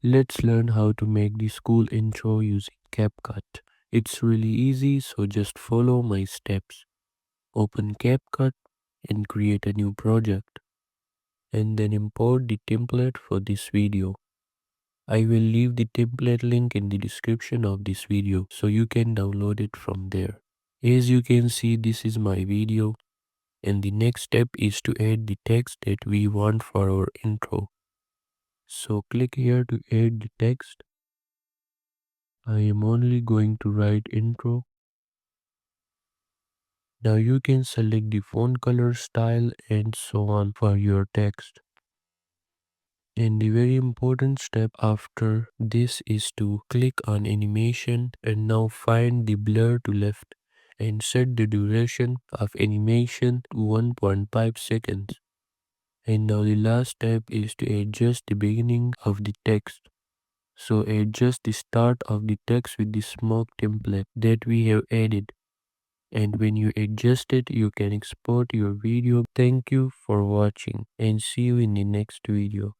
Let's learn how to make the school intro using Capcut. It's really easy, so just follow my steps. Open Capcut and create a new project, and then import the template for this video. I will leave the template link in the description of this video so you can download it from there. As you can see, this is my video, and the next step is to add the text that we want for our intro. So click here to add the text. I am only going to write intro. Now you can select the font color, style and so on for your text. And the very important step after this is to click on animation and now find the blur to left and set the duration of animation to 1.5 seconds. And now the last step is to adjust the beginning of the text. So adjust the start of the text with the smoke template that we have added. And when you adjust it, you can export your video. Thank you for watching and see you in the next video.